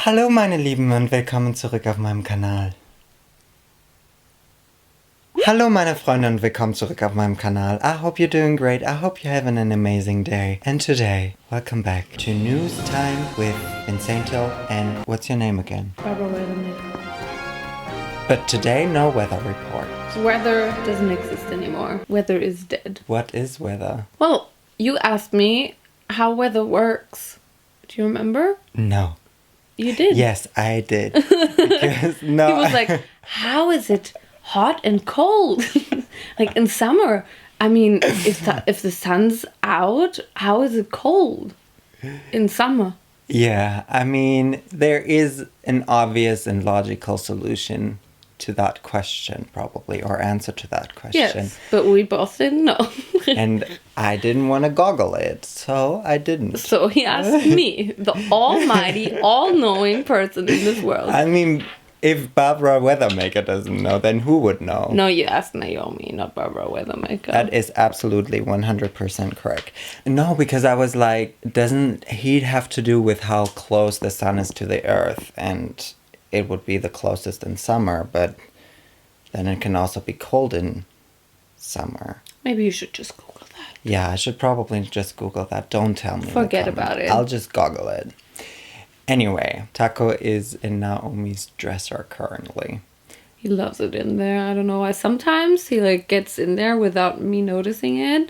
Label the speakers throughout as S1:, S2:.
S1: Hallo meine Lieben und willkommen zurück auf meinem Kanal. Hallo meine Freunde und willkommen zurück auf meinem Kanal. I hope you're doing great. I hope you're having an amazing day. And today, welcome back to News Time with Vinsainto and what's your name again?
S2: Barbara Weathermaker.
S1: But today, no weather report.
S2: Weather doesn't exist anymore. Weather is dead.
S1: What is weather?
S2: Well, you asked me how weather works. Do you remember?
S1: No.
S2: You did.
S1: Yes, I did. Because, no.
S2: He was like, how is it hot and cold? Like in summer. I mean, if the sun's out, how is it cold in summer?
S1: Yeah, I mean, there is an obvious and logical solution to that question, probably, or answer to that question.
S2: Yes, but we both didn't know.
S1: And I didn't want to goggle it, so I didn't.
S2: So he asked me, the almighty, all-knowing person in this world.
S1: I mean, if Barbara Weathermaker doesn't know, then who would know?
S2: No, you asked Naomi, not Barbara Weathermaker.
S1: That is absolutely 100% correct. No, because I was like, doesn't heat have to do with how close the sun is to the earth? And it would be the closest in summer, but then it can also be cold in summer.
S2: Maybe you should just Google that.
S1: Yeah, I should probably just Google that. Don't tell me.
S2: Forget about it.
S1: I'll just Google it. Anyway, Taco is in Naomi's dresser currently.
S2: He loves it in there. I don't know why. Sometimes he like gets in there without me noticing it.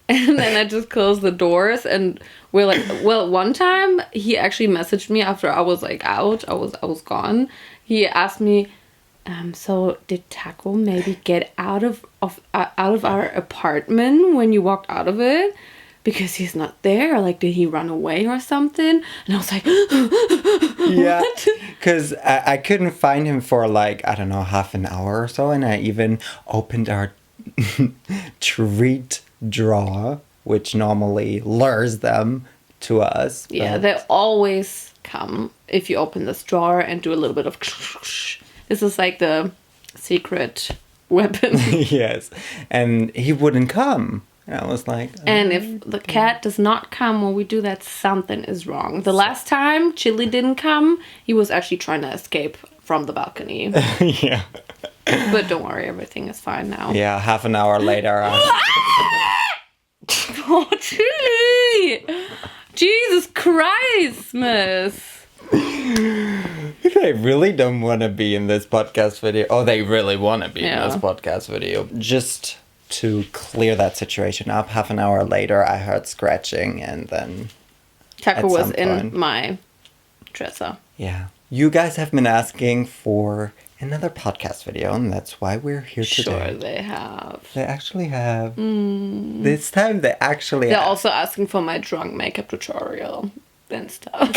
S2: And then I just close the doors and we're like, well, one time he actually messaged me after I was like out. I was gone. He asked me, so did Taco maybe get out of our apartment when you walked out of it? Because he's not there. Like, did he run away or something? And I was like,
S1: yeah, because I couldn't find him for like, I don't know, half an hour or so. And I even opened our treat drawer, which normally lures them to us.
S2: Yeah, they always come if you open this drawer and do a little bit of this is like the secret weapon.
S1: Yes, and he wouldn't come. And I was like...
S2: And if the cat does not come when we do that, something is wrong. The last time Chili didn't come, he was actually trying to escape from the balcony.
S1: Yeah.
S2: But don't worry, everything is fine now.
S1: Yeah, half an hour later...
S2: Oh, Chili! Jesus Christmas!
S1: They really don't want to be in this podcast video. Oh, they really want to be in this podcast video. Just to clear that situation up, half an hour later, I heard scratching, and then...
S2: Taco was in my dresser.
S1: Yeah. You guys have been asking for another podcast video, and that's why we're here today.
S2: Sure, they have.
S1: They actually have. This time, they actually
S2: They're
S1: have.
S2: also asking for my drunk makeup tutorial and stuff.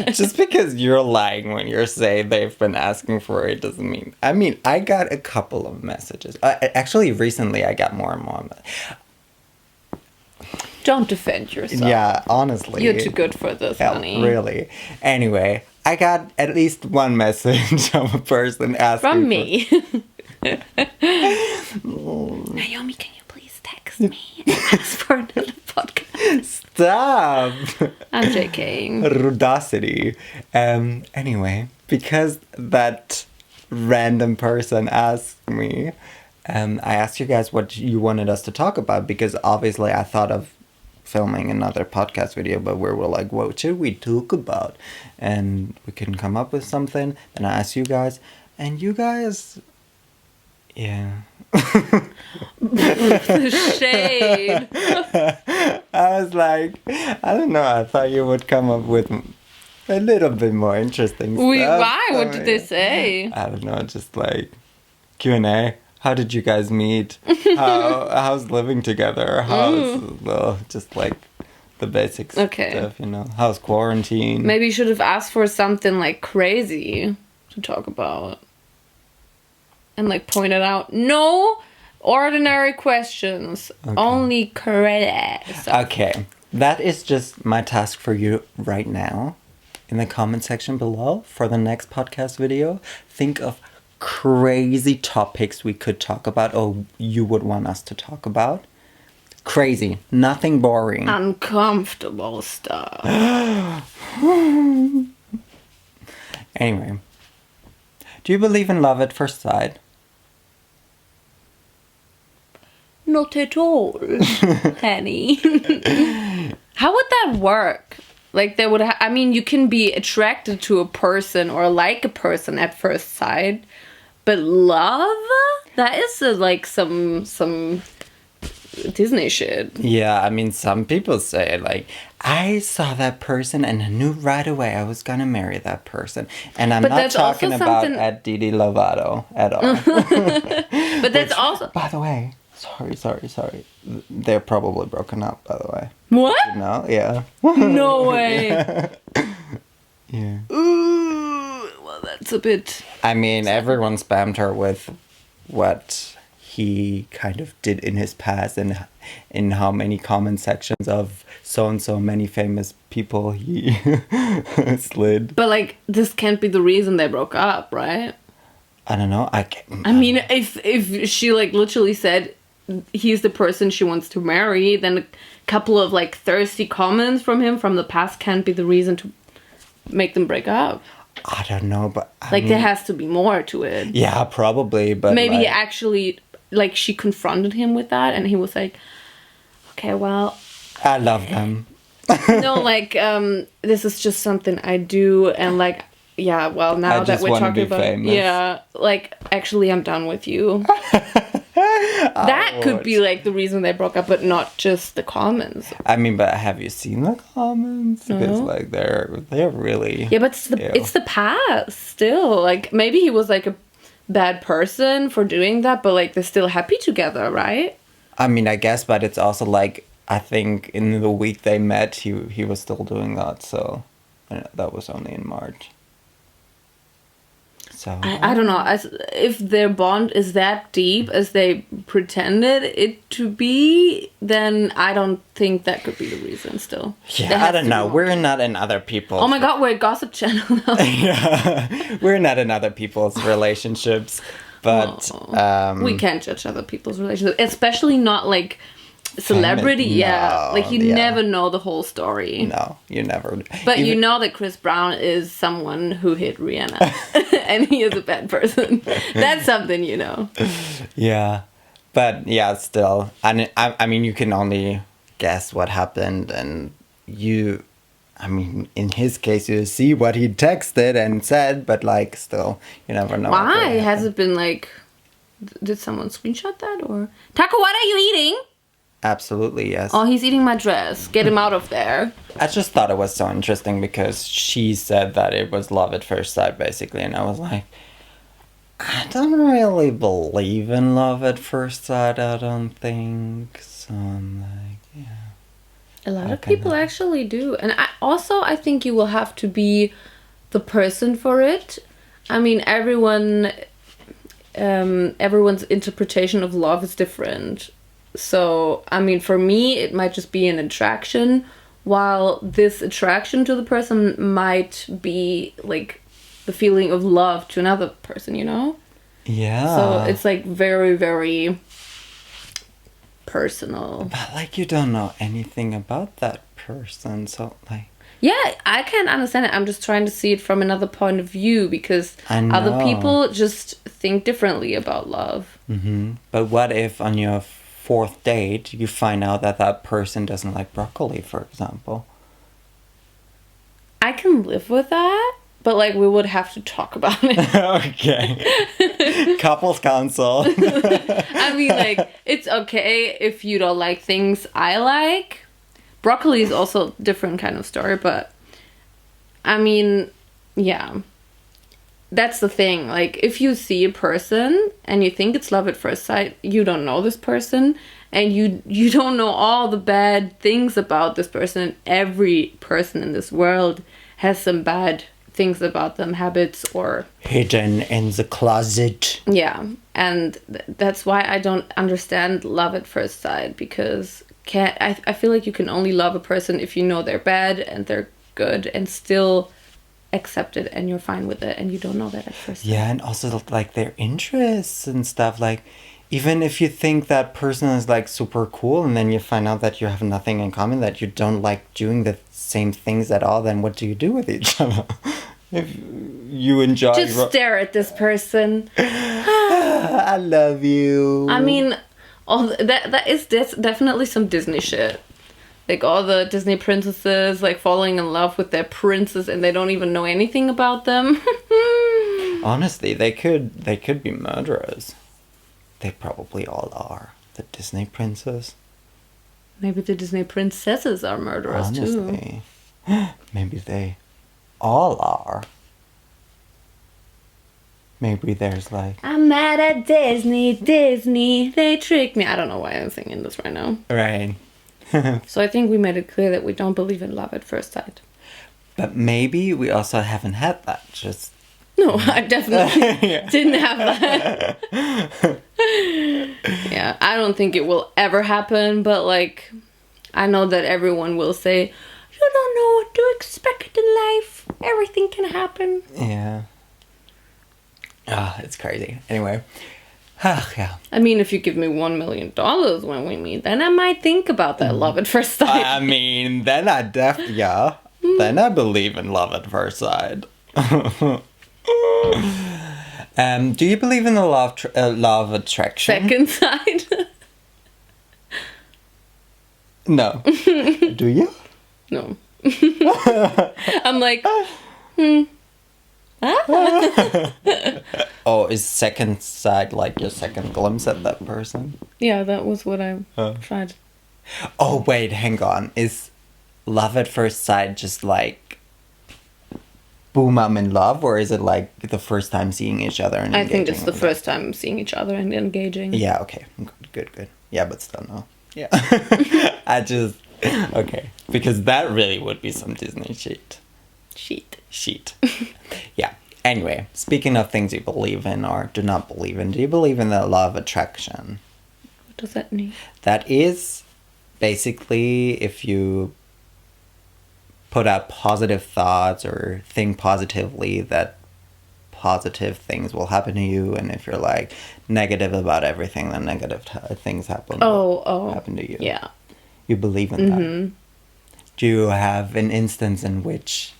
S1: Just because you're lying when you're saying they've been asking for it doesn't mean... I mean, I got a couple of messages. Actually, recently, I got more and more.
S2: Don't defend yourself.
S1: Yeah, honestly.
S2: You're too good for this, honey.
S1: Really. Anyway, I got at least one message of a person asking
S2: from me. Naomi, can you please text me and ask for another podcast?
S1: Stop!
S2: I'm joking.
S1: Rudacity. Anyway, because that random person asked me, I asked you guys what you wanted us to talk about, because obviously I thought of filming another podcast video, but we were like, what should we talk about? And we couldn't come up with something. And I asked you guys, and you guys, yeah.
S2: The shade.
S1: I was like, I don't know, I thought you would come up with a little bit more interesting stuff.
S2: Why? What did they say?
S1: I don't know, just like Q&A. How did you guys meet? How's living together? Well, just like the basic stuff, you know. How's quarantine?
S2: Maybe you should have asked for something like crazy to talk about. And like pointed out, no ordinary questions, only crazy stuff.
S1: Okay, that is just my task for you right now. In the comment section below for the next podcast video, think of crazy topics we could talk about or you would want us to talk about. Crazy. Nothing boring.
S2: Uncomfortable stuff.
S1: Anyway. Do you believe in love at first sight?
S2: Not at all, honey. How would that work? Like, they would I mean, you can be attracted to a person or like a person at first sight, but love? That is like some Disney shit.
S1: Yeah, I mean, some people say, like, I saw that person and I knew right away I was gonna marry that person. And I'm not talking about at Didi Lovato at all.
S2: But that's also...
S1: By the way, sorry. They're probably broken up, by the way.
S2: What?
S1: You know? Yeah.
S2: No way.
S1: Yeah.
S2: Ooh, well, that's a bit...
S1: I mean, everyone spammed her with what he kind of did in his past and in how many comment sections of so and so many famous people he slid.
S2: But like, this can't be the reason they broke up, right?
S1: I don't know.
S2: I mean, if she like literally said he's the person she wants to marry, then a couple of like thirsty comments from him from the past can't be the reason to make them break up.
S1: I don't know, but
S2: there has to be more to it.
S1: Yeah, probably, but
S2: maybe he actually, like, she confronted him with that, and he was like, "Okay, well,
S1: I love them."
S2: No, like, this is just something I do, and like, yeah, well, now that we're talking about, famous. Yeah, like, actually, I'm done with you. That could be like the reason they broke up, but not just the comments.
S1: I mean, but have you seen the comments?
S2: No.
S1: Because like they're really,
S2: yeah, but it's the past still. Like, maybe he was like a bad person for doing that, but like they're still happy together, right?
S1: I mean, I guess, but it's also like, I think in the week they met, he was still doing that, so that was only in March. So
S2: I don't know. If their bond is that deep as they pretended it to be, then I don't think that could be the reason still.
S1: Yeah, I don't know. We're not in other people's...
S2: Oh my god, we're a gossip channel now.
S1: Yeah, we're not in other people's relationships, but...
S2: we can't judge other people's relationships, especially not like... celebrity, yeah. Like, you never know the whole story.
S1: No, you never.
S2: But you know that Chris Brown is someone who hit Rihanna. And he is a bad person. That's something you know.
S1: Yeah. But, yeah, still. I mean, you can only guess what happened. And you... I mean, in his case, you see what he texted and said. But, like, still, you never know.
S2: Why? Has it been, like... Did someone screenshot that? Or... Taco, what are you eating?
S1: Absolutely, yes.
S2: Oh, he's eating my dress. Get him out of there.
S1: I just thought it was so interesting because she said that it was love at first sight, basically. And I was like, I don't really believe in love at first sight, I don't think. So I'm like, yeah.
S2: A lot of people actually do. And I think you will have to be the person for it. I mean, everyone's interpretation of love is different. So, I mean, for me, it might just be an attraction, while this attraction to the person might be, like, the feeling of love to another person, you know?
S1: Yeah.
S2: So, it's, like, very, very personal.
S1: But, like, you don't know anything about that person, so, like...
S2: Yeah, I can't understand it. I'm just trying to see it from another point of view, because other people just think differently about love.
S1: Mm-hmm. But what if on your... fourth date, you find out that person doesn't like broccoli, for example?
S2: I can live with that, but like we would have to talk about it.
S1: Okay. Couples counsel.
S2: I mean, like, it's okay if you don't like things I like. Broccoli is also a different kind of story, but I mean, yeah. That's the thing. Like, if you see a person and you think it's love at first sight, you don't know this person, and you don't know all the bad things about this person. Every person in this world has some bad things about them, habits or...
S1: hidden in the closet.
S2: Yeah, and that's why I don't understand love at first sight, because I feel like you can only love a person if you know they're bad and they're good and still... accept it and you're fine with it, and you don't know that at first.
S1: Yeah, and also like their interests and stuff. Like, even if you think that person is like super cool and then you find out that you have nothing in common, that you don't like doing the same things at all, then what do you do with each other? If you enjoy...
S2: Just stare at this person.
S1: I love you.
S2: I mean, that's definitely some Disney shit. Like all the Disney princesses like falling in love with their princes and they don't even know anything about them.
S1: Honestly, they could be murderers. They probably all are. The Disney princess.
S2: Maybe the Disney princesses are murderers too.
S1: Honestly. Maybe they all are. Maybe there's like...
S2: I'm mad at Disney, they tricked me. I don't know why I'm singing this right now.
S1: Right.
S2: So I think we made it clear that we don't believe in love at first sight.
S1: But maybe we also haven't had that. Just...
S2: No, I definitely didn't have that. Yeah, I don't think it will ever happen, but like, I know that everyone will say, you don't know what to expect in life. Everything can happen.
S1: Yeah. It's crazy. Anyway. Yeah.
S2: I mean, if you give me $1 million when we meet, then I might think about that love at first sight.
S1: I mean, then I then I believe in love at first sight. Do you believe in the law of attraction?
S2: Second sight?
S1: No. Do you?
S2: No. I'm like,
S1: Oh, is second sight like your second glimpse at that person?
S2: Yeah, that was what I tried.
S1: Oh, wait, hang on. Is love at first sight just like, boom, I'm in love? Or is it like the first time seeing each other and engaging?
S2: I think it's the first time seeing each other and engaging.
S1: Yeah, okay. Good. Yeah, but still no. Yeah. Okay. Because that really would be some Disney shit. Sheet. Yeah. Anyway, speaking of things you believe in or do not believe in, do you believe in the law of attraction?
S2: What does that mean?
S1: That is basically if you put out positive thoughts or think positively, that positive things will happen to you. And if you're like negative about everything, then negative things happen to you.
S2: Yeah.
S1: You believe in that. Do you have an instance in which...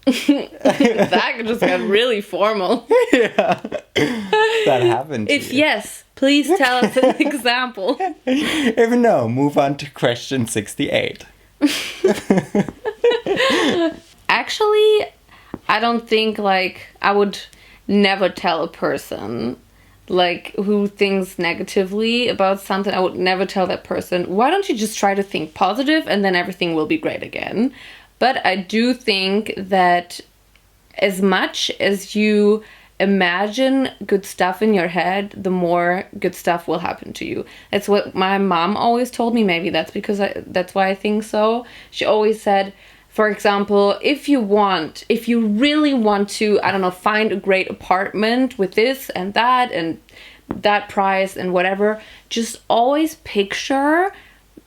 S2: That just got really formal.
S1: Yeah. That happened to you.
S2: If yes, please tell us an example.
S1: If no, move on to question 68.
S2: Actually, I don't think like I would never tell a person like who thinks negatively about something. I would never tell that person, why don't you just try to think positive and then everything will be great again. But I do think that as much as you imagine good stuff in your head, the more good stuff will happen to you. That's what my mom always told me. Maybe that's because that's why I think so. She always said, for example, if you really want to, I don't know, find a great apartment with this and that price and whatever, just always picture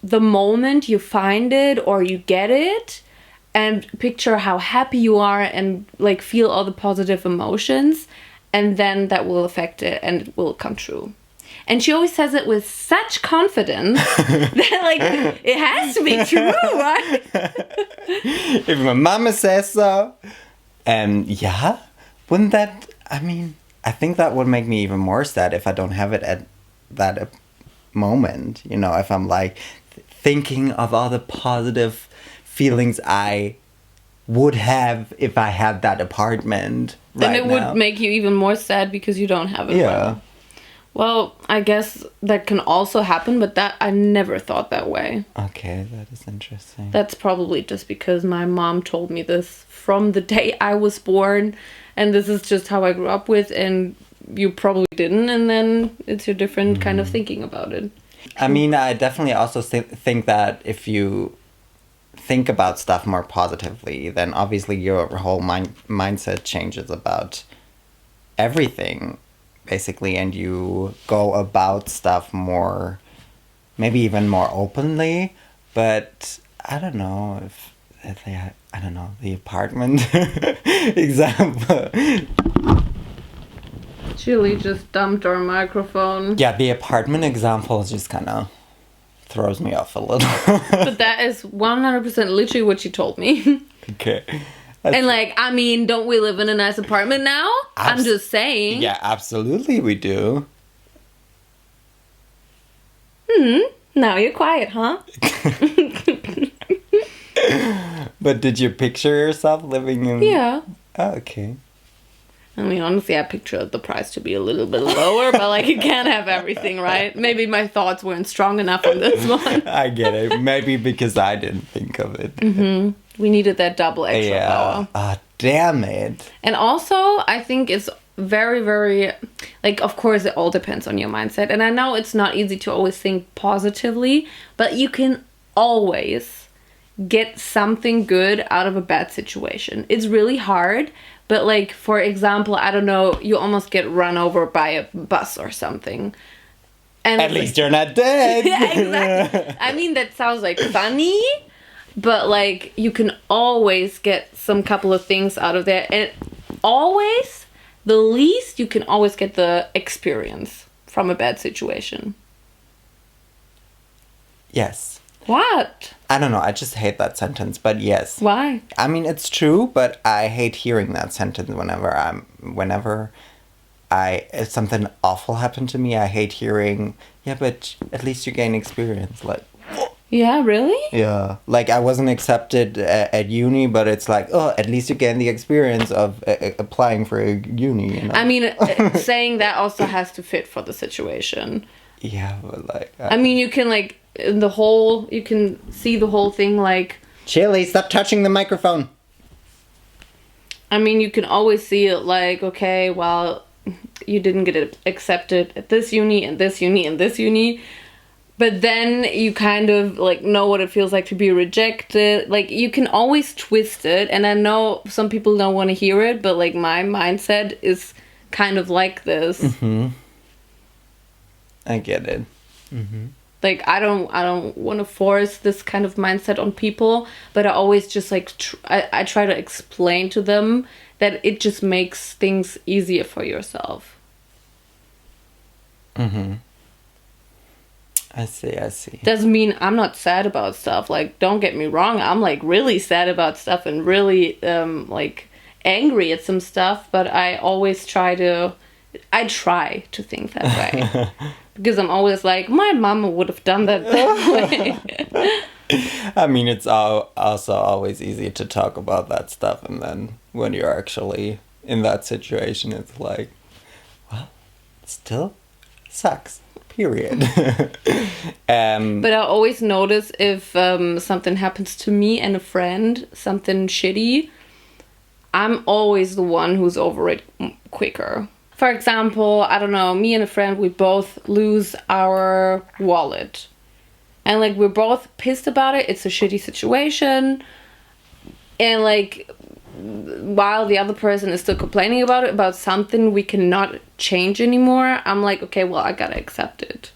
S2: the moment you find it or you get it, and picture how happy you are and like feel all the positive emotions, and then that will affect it and it will come true. And she always says it with such confidence that like it has to be true, right?
S1: If my mama says so, yeah, wouldn't that, I mean, I think that would make me even more sad if I don't have it at that moment, you know, if I'm like thinking of all the positive feelings I would have if I had that apartment right now.
S2: Then it would make you even more sad because you don't have it.
S1: Yeah.
S2: Right. Well, I guess that can also happen, but that I never thought that way.
S1: Okay, that is interesting.
S2: That's probably just because my mom told me this from the day I was born, and this is just how I grew up with, and you probably didn't, and then it's your different kind of thinking about it.
S1: I mean, I definitely also think that if you think about stuff more positively, then obviously your whole mindset changes about everything, basically, and you go about stuff more, maybe even more openly. But I don't know if I don't know, the apartment example.
S2: Chili just dumped our microphone.
S1: Yeah, the apartment example just kind of throws me off a little.
S2: But that is 100% literally what she told me.
S1: Okay.
S2: And like, I mean, don't we live in a nice apartment now? I'm just saying.
S1: Yeah, absolutely we do.
S2: Now you're quiet, huh?
S1: But did you picture yourself living in...
S2: Yeah.
S1: Oh, okay.
S2: I mean, honestly, I pictured the price to be a little bit lower, but like, you can't have everything, right? Maybe my thoughts weren't strong enough on this one.
S1: I get it. Maybe because I didn't think of it.
S2: We needed that double extra power.
S1: Ah, damn it.
S2: And also, I think it's very, very, like, of course, it all depends on your mindset. And I know it's not easy to always think positively, but you can always get something good out of a bad situation. It's really hard. But like, for example, I don't know, you almost get run over by a bus or something. And
S1: at least you're not dead.
S2: Yeah, exactly. I mean, that sounds like funny, but like, you can always get some couple of things out of there. And always, the least, you can always get the experience from a bad situation.
S1: Yes.
S2: What?
S1: I don't know, I just hate that sentence, but yes.
S2: Why?
S1: I mean, it's true, but I hate hearing that sentence whenever if something awful happened to me, I hate hearing, yeah, but at least you gain experience. Like,
S2: yeah, really?
S1: yeah. Like, I wasn't accepted at uni, but it's like, oh, at least you gain the experience of applying for a uni, you know?
S2: I mean, saying that also has to fit for the situation.
S1: Yeah, but like...
S2: I mean, you can like... you can see the whole thing like...
S1: Chili, stop touching the microphone!
S2: I mean, you can always see it like, okay, well, you didn't get it accepted at this uni, and this uni, and this uni. But then you kind of like know what it feels like to be rejected. Like, you can always twist it. And I know some people don't want to hear it, but like, my mindset is kind of like this.
S1: Mm-hmm. I get it. Mm-hmm.
S2: Like, I don't want to force this kind of mindset on people, but I always just like, I try to explain to them that it just makes things easier for yourself.
S1: Mm-hmm. I see.
S2: Doesn't mean I'm not sad about stuff. Like, don't get me wrong, I'm like really sad about stuff and really like angry at some stuff, but I try to think that way. Because I'm always like, my mama would have done that way.
S1: I mean, it's also always easy to talk about that stuff, and then when you're actually in that situation, it's like, well, it still sucks. Period.
S2: But I always notice if something happens to me and a friend, something shitty, I'm always the one who's over it quicker. For example, I don't know, me and a friend, we both lose our wallet. And like, we're both pissed about it. It's a shitty situation. And like, while the other person is still complaining about it, about something we cannot change anymore, I'm like, okay, well, I gotta accept it.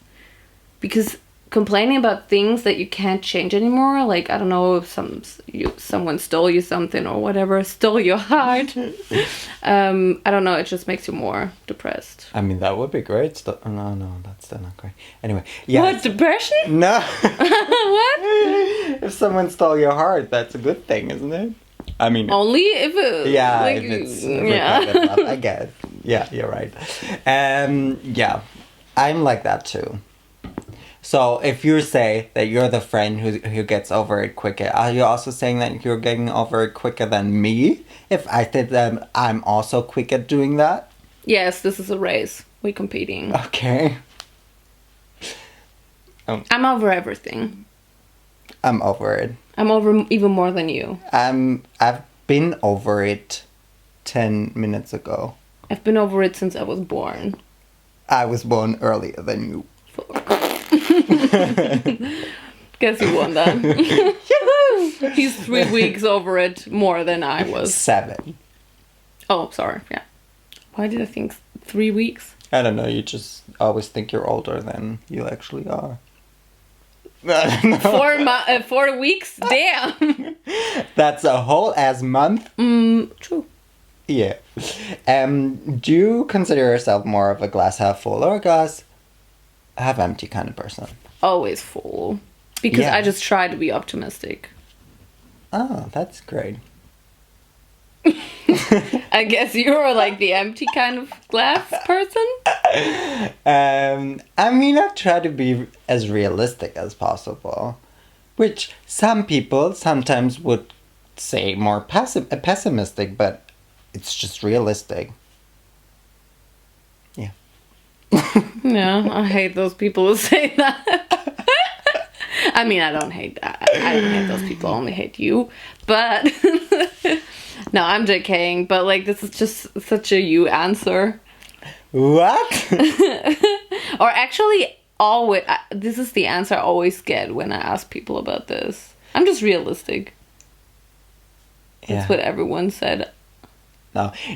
S2: Because complaining about things that you can't change anymore, like, I don't know, if someone stole you something or whatever, stole your heart, I don't know, it just makes you more depressed.
S1: I mean, that would be great. No, that's still not great. Anyway, yeah.
S2: What, depression?
S1: No.
S2: What?
S1: If someone stole your heart, that's a good thing, isn't it? I mean...
S2: Only if it...
S1: Yeah,
S2: like,
S1: if it's...
S2: yeah.
S1: Love, I get it. Yeah, you're right. Yeah, I'm like that too. So if you say that you're the friend who gets over it quicker, are you also saying that you're getting over it quicker than me? If I said that I'm also quick at doing that?
S2: Yes, this is a race. We're competing.
S1: Okay.
S2: I'm over everything.
S1: I'm over it.
S2: I'm over even more than you.
S1: I've been over it 10 minutes ago.
S2: I've been over it since I was born.
S1: I was born earlier than you.
S2: Guess you won that. Yahoo! He's 3 weeks over it more than I was.
S1: 7.
S2: Oh, sorry. Yeah. Why did I think 3 weeks?
S1: I don't know. You just always think you're older than you actually are. I don't know.
S2: 4 weeks? Damn.
S1: That's a whole ass month.
S2: True.
S1: Yeah. Do you consider yourself more of a glass half full or a glass half empty kind of person?
S2: Always full. Because
S1: Yeah.
S2: I just try to be optimistic.
S1: Oh, that's great.
S2: I guess you're like the empty kind of glass person.
S1: I mean, I try to be as realistic as possible, which some people sometimes would say more pessimistic, but it's just realistic. Yeah.
S2: Yeah, I hate those people who say that. I mean, I don't hate those people. I only hate you. But no, I'm JKing. But like, this is just such a you answer.
S1: What?
S2: Or actually, always. This is the answer I always get when I ask people about this. I'm just realistic. That's what everyone said.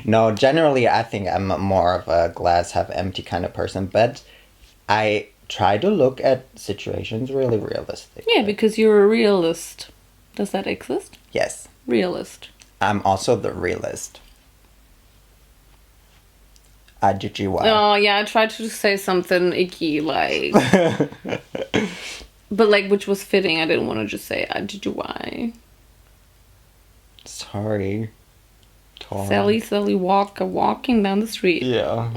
S1: No. Generally, I think I'm more of a glass half empty kind of person. But I try to look at situations really realistic.
S2: Yeah, because you're a realist. Does that exist?
S1: Yes.
S2: Realist.
S1: I'm also the realist. IGGY.
S2: Oh, yeah, I tried to say something icky, like... but, like, which was fitting. I didn't want to just say IGGY.
S1: Sorry.
S2: Sally walking down the street.
S1: Yeah.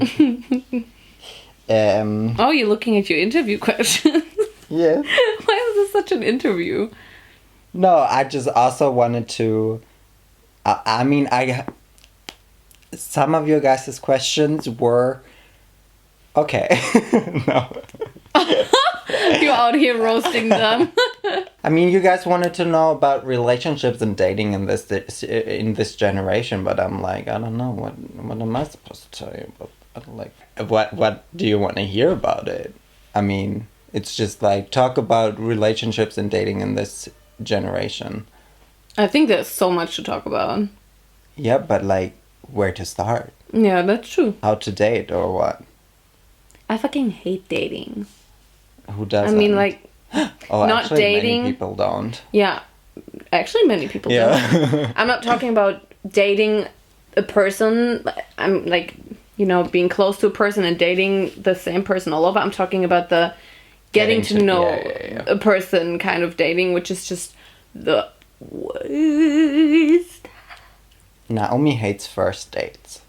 S2: Oh, you're looking at your interview questions.
S1: Yeah.
S2: Why is this such an interview?
S1: No, I just also wanted to... I mean, some of your guys' questions were... Okay. No.
S2: You're out here roasting them.
S1: I mean, you guys wanted to know about relationships and dating in this generation, but I'm like, I don't know, what am I supposed to tell you about? Like, what do you want to hear about it? I mean, it's just like, talk about relationships and dating in this generation.
S2: I think there's so much to talk about.
S1: Yeah, but like, where to start?
S2: Yeah, that's true.
S1: How to date or what?
S2: I fucking hate dating.
S1: Who doesn't?
S2: I mean, like,
S1: oh,
S2: not
S1: actually,
S2: dating.
S1: Many people don't.
S2: Yeah, actually, many people don't. I'm not talking about dating a person. I'm like, you know, being close to a person and dating the same person all over. I'm talking about the getting to know a person kind of dating, which is just the worst.
S1: Naomi hates first dates.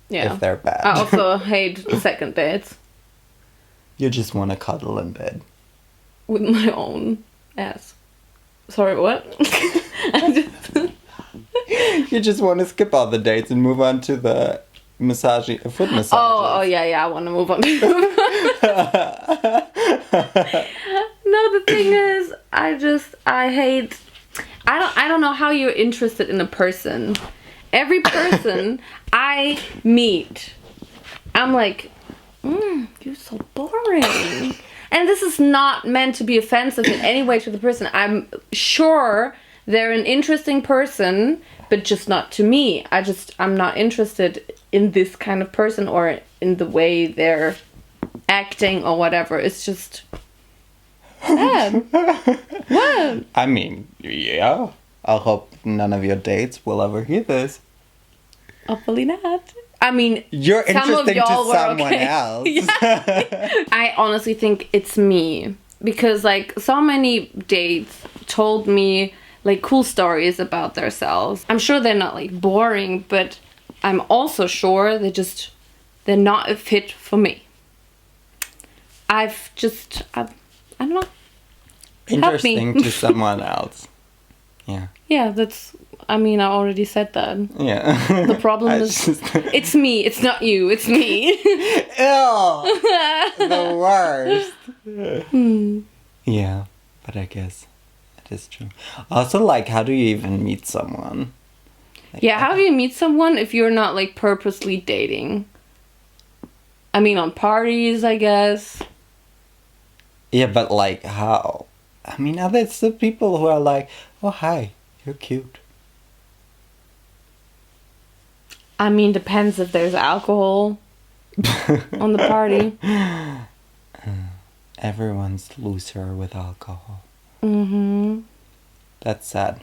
S2: Yeah.
S1: If they're bad.
S2: I also hate second dates.
S1: You just want to cuddle in bed.
S2: With my own ass. Sorry, what?
S1: You just want to skip all the dates and move on to the foot massage.
S2: Oh, yeah, I want to move on. No, the thing is, I don't know how you're interested in a person. Every person I meet, I'm like, you're so boring. And this is not meant to be offensive in any way to the person. I'm sure they're an interesting person, but just not to me. I'm not interested in this kind of person or in the way they're acting or whatever. It's just bad. What?
S1: I mean, yeah. I hope none of your dates will ever hear this.
S2: Hopefully not. I mean,
S1: you're interesting to someone
S2: okay.
S1: else.
S2: Yeah. I honestly think it's me. Because, like, so many dates told me, like, cool stories about themselves. I'm sure they're not, like, boring, but I'm also sure they're not a fit for me. I don't know.
S1: Interesting to someone else. Yeah.
S2: Yeah, I already said that.
S1: Yeah.
S2: The problem is, it's me, it's not you, it's me.
S1: Ew! The worst. Yeah, but I guess it is true. Also, like, how do you even meet someone? Like,
S2: yeah, how do you meet someone if you're not, like, purposely dating? I mean, on parties, I guess.
S1: Yeah, but, like, how? I mean, are there still people who are like, oh, hi, you're cute?
S2: I mean, depends if there's alcohol on the party.
S1: Everyone's looser with alcohol.
S2: Mm-hmm.
S1: That's sad.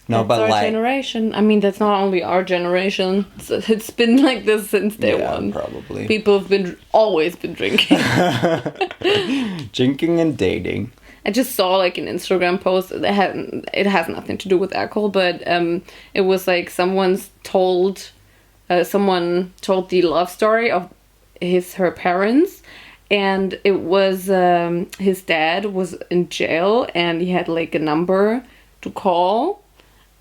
S1: No,
S2: That's
S1: but
S2: our
S1: like
S2: generation. I mean, that's not only our generation. It's been like this since day one.
S1: Probably.
S2: People have always been drinking.
S1: Drinking and dating.
S2: I just saw like an Instagram post that it has nothing to do with alcohol, but it was like someone told the love story of her parents, and it was his dad was in jail and he had like a number to call,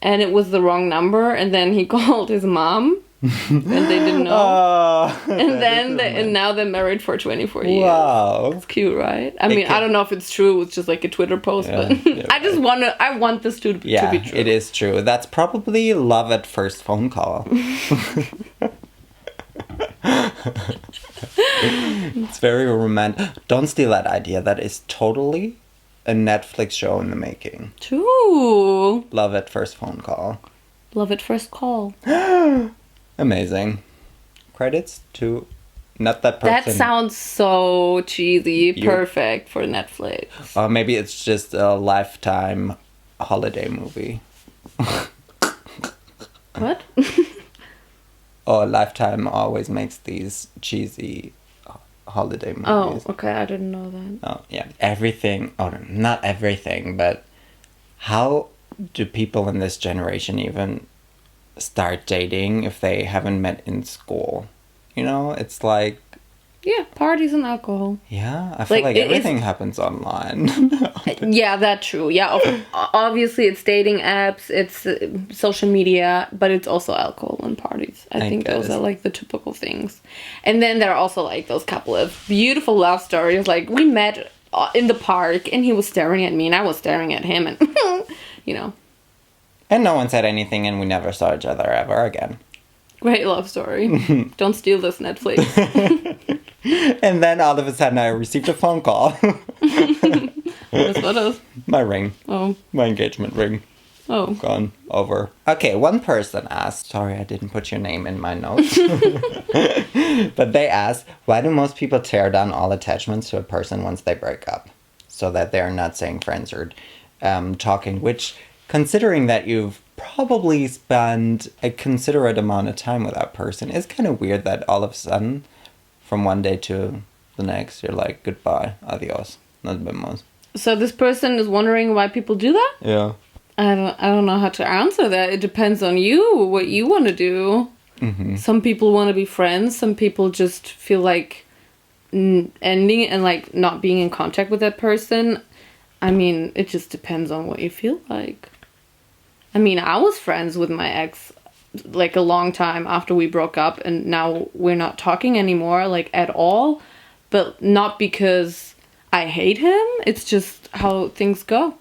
S2: and it was the wrong number, and then he called his mom. And they didn't know.
S1: Oh,
S2: and now they're married for 24 years.
S1: Wow.
S2: It's cute, right? I mean, I don't know if it's true. It's just like a Twitter post, but I want this to be true.
S1: It is true. That's probably love at first phone call. It's very romantic. Don't steal that idea. That is totally a Netflix show in the making.
S2: True.
S1: Love at first phone call.
S2: Love at first call.
S1: Amazing. Credits to not that person.
S2: That sounds so cheesy. Perfect for Netflix.
S1: Or maybe it's just a Lifetime holiday movie.
S2: What?
S1: Or Lifetime always makes these cheesy holiday movies.
S2: Oh, okay. I didn't know that.
S1: Oh, yeah. Everything. Oh, not everything, but how do people in this generation even start dating if they haven't met in school? You know, it's like...
S2: Yeah, parties and alcohol.
S1: Yeah, I feel like everything happens online.
S2: Yeah, that's true. Yeah, obviously it's dating apps, it's social media, but it's also alcohol and parties. I think those are like the typical things. And then there are also like those couple of beautiful love stories. Like we met in the park and he was staring at me and I was staring at him and, you know.
S1: And no one said anything and we never saw each other ever again.
S2: Great love story. Don't steal this, Netflix.
S1: And then all of a sudden I received a phone call.
S2: What is?
S1: My ring.
S2: Oh.
S1: My engagement ring.
S2: Oh.
S1: Gone. Over. Okay, one person asked, sorry I didn't put your name in my notes. But they asked, why do most people tear down all attachments to a person once they break up? So that they're not saying friends or talking, which... Considering that you've probably spent a considerate amount of time with that person, it's kind of weird that all of a sudden, from one day to the next, you're like, goodbye, adios, nos vemos.
S2: So this person is wondering why people do that?
S1: Yeah.
S2: I don't know how to answer that. It depends on you, what you want to do. Mm-hmm. Some people want to be friends. Some people just feel like ending and like not being in contact with that person. I mean, it just depends on what you feel like. I mean, I was friends with my ex like a long time after we broke up, and now we're not talking anymore, like at all. But not because I hate him. It's just how things go.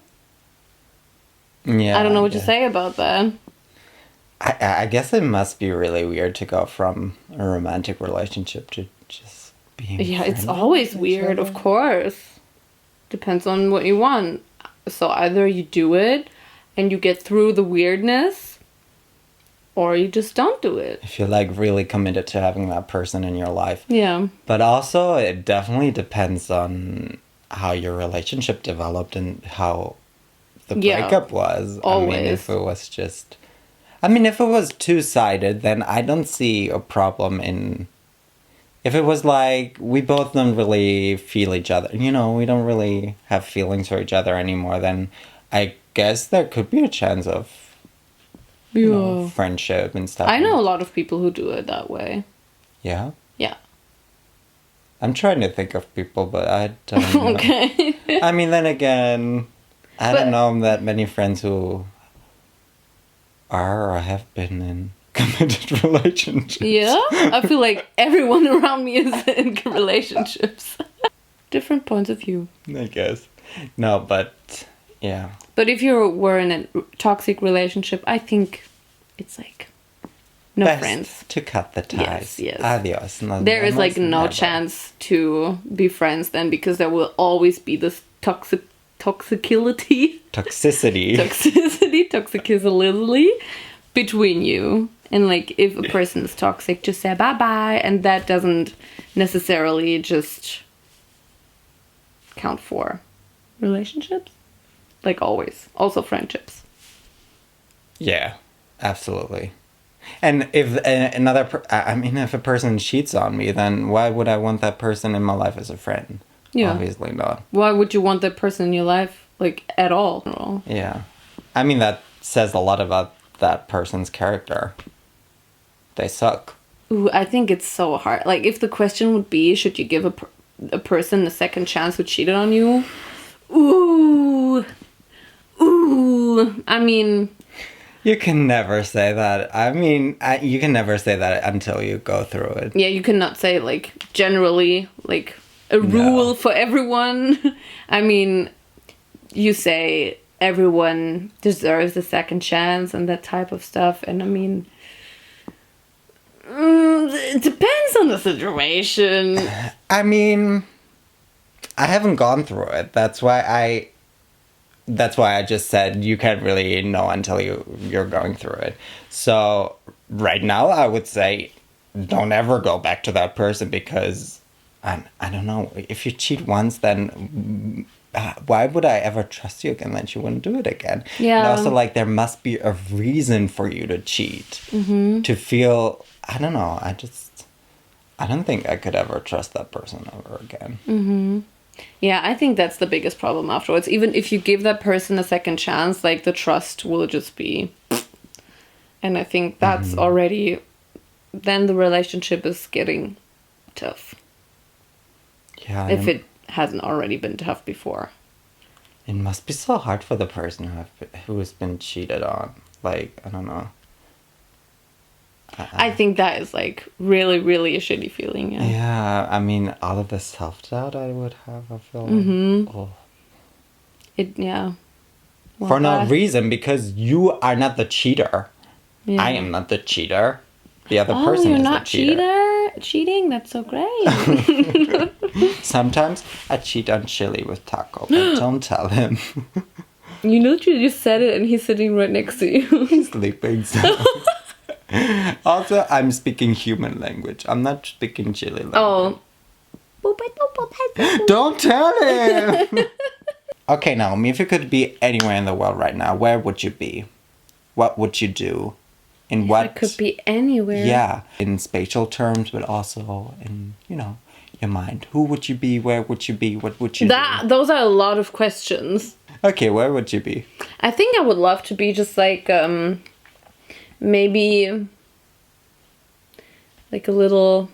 S2: Yeah. I don't know what to say about that.
S1: I guess it must be really weird to go from a romantic relationship to just being
S2: Yeah, it's always weird, of course. Depends on what you want. So either you do it and you get through the weirdness, or you just don't do it.
S1: If you're like really committed to having that person in your life.
S2: Yeah.
S1: But also it definitely depends on how your relationship developed and how the breakup was.
S2: Always.
S1: I mean, if it was just... I mean, if it was two-sided, then I don't see a problem in... If it was like, we both don't really feel each other, you know, we don't really have feelings for each other anymore, then I guess there could be a chance of you know, friendship and stuff.
S2: I know a lot of people who do it that way.
S1: Yeah?
S2: Yeah.
S1: I'm trying to think of people, but I don't know.
S2: Okay.
S1: I mean, then again, I don't know that many friends who are or have been in committed relationships.
S2: Yeah? I feel like everyone around me is in relationships. Different points of view.
S1: I guess. No, but yeah.
S2: But if you were in a toxic relationship, I think it's like no
S1: best
S2: friends.
S1: To cut the ties.
S2: Yes.
S1: Adios.
S2: There is like no chance to be friends then, because there will always be this toxicity. Toxicity between you. And like if a person is toxic, just say bye-bye, and that doesn't necessarily just count for relationships. Like always. Also friendships.
S1: Yeah, absolutely. And if if a person cheats on me, then why would I want that person in my life as a friend?
S2: Yeah.
S1: Obviously not.
S2: Why would you want that person in your life, like, at all?
S1: Yeah. I mean, that says a lot about that person's character. They suck.
S2: Ooh, I think it's so hard. Like, if the question would be, should you give a person a second chance who cheated on you? Ooh. I mean...
S1: You can never say that. I mean, you can never say that until you go through it.
S2: Yeah, you cannot say, like, generally, like, a rule for everyone. I mean, you say everyone deserves a second chance and that type of stuff. And I mean... it depends on the situation.
S1: I mean, I haven't gone through it. That's why I just said you can't really know until you're going through it. So right now I would say don't ever go back to that person because I don't know. If you cheat once, then why would I ever trust you again that you wouldn't do it again?
S2: Yeah.
S1: And also, like, there must be a reason for you to cheat.
S2: Mm-hmm.
S1: To feel... I don't know. I don't think I could ever trust that person ever again.
S2: Mm-hmm. Yeah, I think that's the biggest problem afterwards. Even if you give that person a second chance, like, the trust will just be... And I think that's already... Then the relationship is getting tough.
S1: Yeah.
S2: If it hasn't already been tough before.
S1: It must be so hard for the person who has been cheated on. Like, I don't know.
S2: I think that is, like, really, really a shitty feeling, yeah.
S1: Yeah, I mean, all of the self-doubt I would have, I feel like, oh.
S2: Yeah. Well,
S1: For no reason, because you are not the cheater.
S2: Yeah.
S1: I am not the cheater. The other person
S2: you're
S1: is
S2: not
S1: the cheater.
S2: cheating? That's so great.
S1: Sometimes I cheat on Chili with Taco, but don't tell him.
S2: You literally just said it and he's sitting right next to you.
S1: He's sleeping, so... Also, I'm speaking human language. I'm not speaking Chili language.
S2: Oh.
S1: Don't tell him! Okay, Naomi, if you could be anywhere in the world right now, where would you be? What would you do? In what...
S2: It could be anywhere.
S1: Yeah, in spatial terms, but also in, your mind. Who would you be? Where would you be? What would you do?
S2: Those are a lot of questions.
S1: Okay, where would you be?
S2: I think I would love to be just like, maybe like a little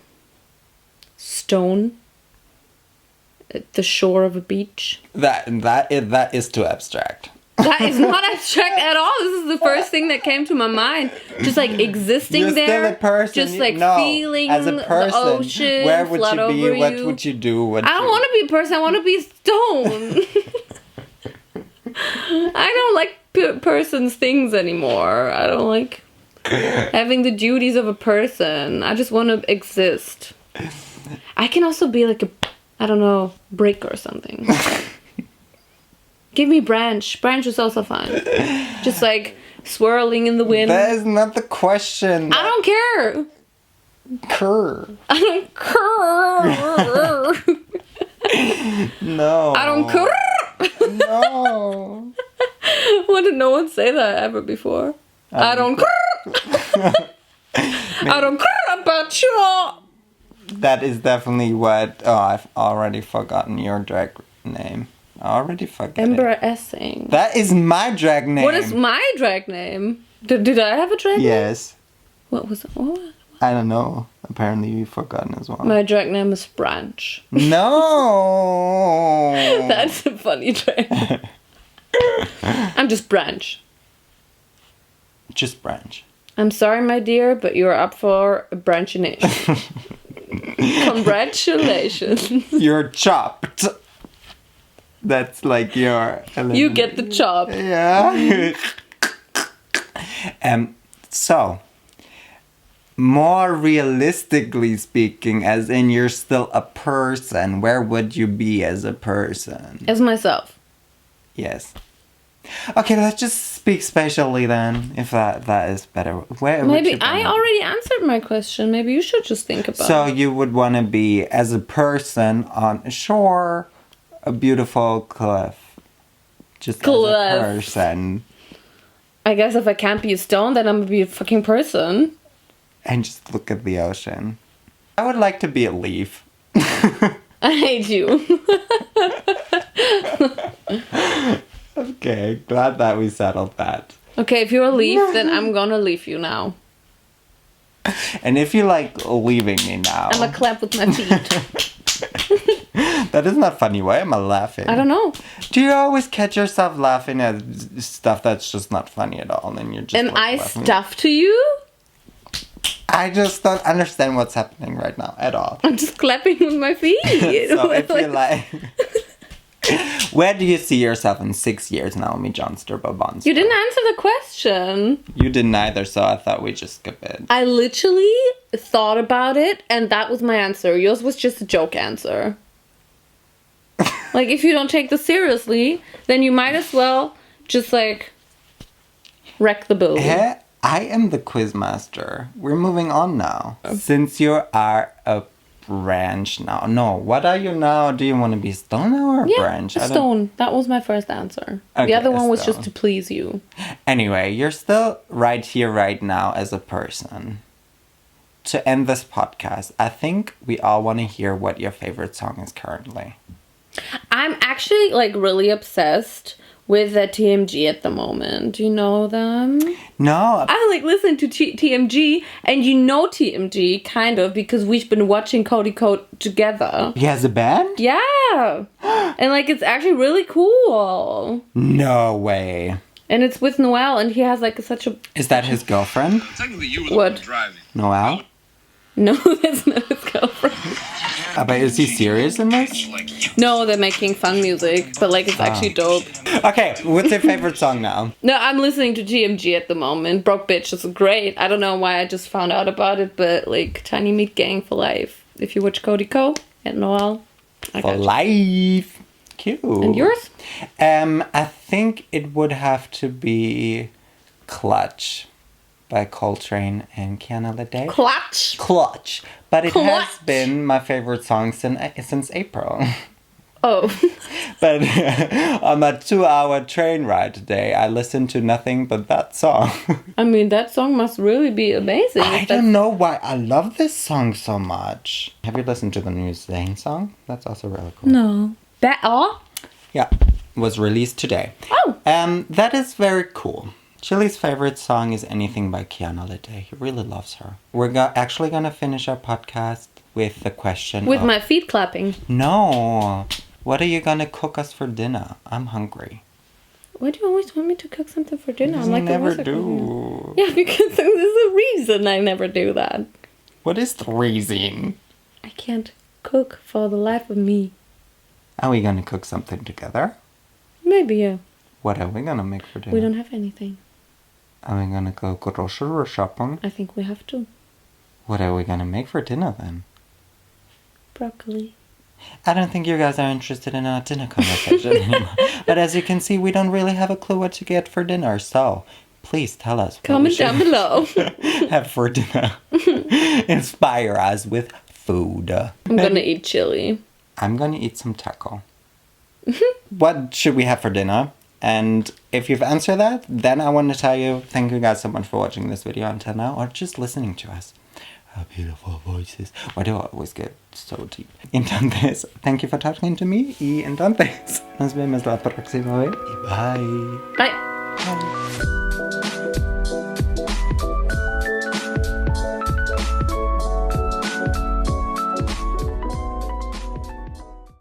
S2: stone at the shore of a beach.
S1: That is too abstract.
S2: That is not abstract at all. This is the first thing that came to my mind. Just like existing
S1: You're
S2: there.
S1: Still a person.
S2: Just like
S1: no,
S2: feeling
S1: as a person,
S2: the ocean
S1: where would
S2: flood
S1: you be?
S2: over
S1: What
S2: you.
S1: would you do?
S2: I don't want to be a person. I want to be stone. I don't like person's things anymore. I don't like having the duties of a person. I just want to exist. I can also be like a brick or something. Give me branch. Branch is also fine. Just like swirling in the wind.
S1: That is not the question.
S2: I don't care.
S1: Cur.
S2: I don't care.
S1: No.
S2: I don't care.
S1: No.
S2: Why did no one say that ever before? I don't care. I don't care about you.
S1: That is definitely what... Oh, I've already forgotten your drag name. I already forgot
S2: Embarrassing.
S1: That is my drag name.
S2: What is my drag name? Did I have a drag name?
S1: Yes.
S2: What was it? What?
S1: I don't know. Apparently you've forgotten as well.
S2: My drag name is Branch.
S1: No.
S2: That's a funny drag. I'm just Branch.
S1: Just Branch.
S2: I'm sorry, my dear, but you're up for a branchination. Congratulations.
S1: You're chopped. That's like your...
S2: You get the chop.
S1: Yeah. So, more realistically speaking, as in you're still a person, where would you be as a person?
S2: As myself.
S1: Yes. Okay, let's just speak spatially then, if that is better. Where would
S2: Maybe
S1: you
S2: I already answered my question. Maybe you should just think about
S1: So
S2: it.
S1: you would want to be, as a person, on a shore, a beautiful cliff. Just as a person.
S2: I guess if I can't be a stone, then I'm gonna be a fucking person.
S1: And just look at the ocean. I would like to be a leaf.
S2: I hate you.
S1: Okay, glad that we settled that.
S2: Okay, if you'll leave, then I'm gonna leave you now.
S1: And if you like leaving me now...
S2: I'm gonna clap with my feet.
S1: That is not funny. Why am I laughing?
S2: I don't know.
S1: Do you always catch yourself laughing at stuff that's just not funny at all, and you're just
S2: Am
S1: like,
S2: I
S1: laughing?
S2: stuff to you?
S1: I just don't understand what's happening right now at all.
S2: I'm just clapping with my feet.
S1: So if you like... Where do you see yourself in 6 years, Naomi Johnston Bonster?
S2: You didn't answer the question.
S1: You didn't either, so I thought we'd just skip it.
S2: I literally thought about it, and that was my answer. Yours was just a joke answer. Like, if you don't take this seriously, then you might as well just, like, wreck the boat.
S1: I am the quiz master. We're moving on now. Since you are a branch now. No, what are you now? Do you want to be a stone now or a branch?
S2: A stone. That was my first answer.
S1: Okay,
S2: the other one was
S1: stone.
S2: just to please you.
S1: Anyway, you're still right here, right now as a person. To end this podcast, I think we all want to hear what your favorite song is currently.
S2: I'm actually, like, really obsessed with the TMG at the moment. Do you know them?
S1: No.
S2: I, like, listen to TMG, and you know TMG, kind of, because we've been watching Cody Code together.
S1: He has a band?
S2: Yeah. And, like, it's actually really cool.
S1: No way.
S2: And it's with Noel, and he has, like, such a...
S1: Is that his girlfriend?
S3: Technically, you were the
S2: What?
S3: one driving.
S1: Noel?
S2: No, that's not his girlfriend.
S1: But is he serious in this?
S2: No, they're making fun music, but, like, it's actually dope.
S1: Okay, what's your favorite song now?
S2: No, I'm listening to TMG at the moment. Broke Bitch is great. I don't know why I just found out about it, but, like, Tiny Meat Gang for life. If you watch Cody Co and Noel, I
S1: For
S2: got you.
S1: life. Cute.
S2: And yours?
S1: I think it would have to be Clutch by Coltrane and Kiana Lede.
S2: Clutch.
S1: Clutch. But it has
S2: Clutch.
S1: been my favorite song since April.
S2: Oh.
S1: But on my 2-hour train ride today, I listened to nothing but that song.
S2: I mean, that song must really be amazing.
S1: I
S2: if
S1: don't know why I love this song so much. Have you listened to the new Zayn song? That's also really cool.
S2: No. Better?
S1: Yeah, was released today.
S2: Oh.
S1: That is very cool. Chili's favorite song is Anything by Kiana Lede. He really loves her. We're actually gonna finish our podcast with the question
S2: With
S1: of...
S2: my feet clapping.
S1: No. What are you gonna cook us for dinner? I'm hungry.
S2: Why do you always want me to cook something for dinner? I'm like,
S1: you never
S2: what's it
S1: do.
S2: Yeah, because there's a reason I never do that.
S1: What is the reason?
S2: I can't cook for the life of me.
S1: Are we gonna cook something together?
S2: Maybe, yeah.
S1: What are we gonna make for dinner?
S2: We don't have anything.
S1: Are we gonna go grocery shopping?
S2: I think we have to.
S1: What are we gonna make for dinner then?
S2: Broccoli.
S1: I don't think you guys are interested in our dinner conversation anymore. But as you can see, we don't really have a clue what to get for dinner, so please tell us.
S2: Comment down below.
S1: Have for dinner. Inspire us with food.
S2: I'm gonna eat chili.
S1: I'm gonna eat some taco. What should we have for dinner? And if you've answered that, then I want to tell you, thank you guys so much for watching this video until now, or just listening to us. Our beautiful voices. Why do I always get so deep? Entonces, thank you for talking to me. Y entonces, nos vemos la próxima vez. Bye.
S2: Bye.
S1: Bye.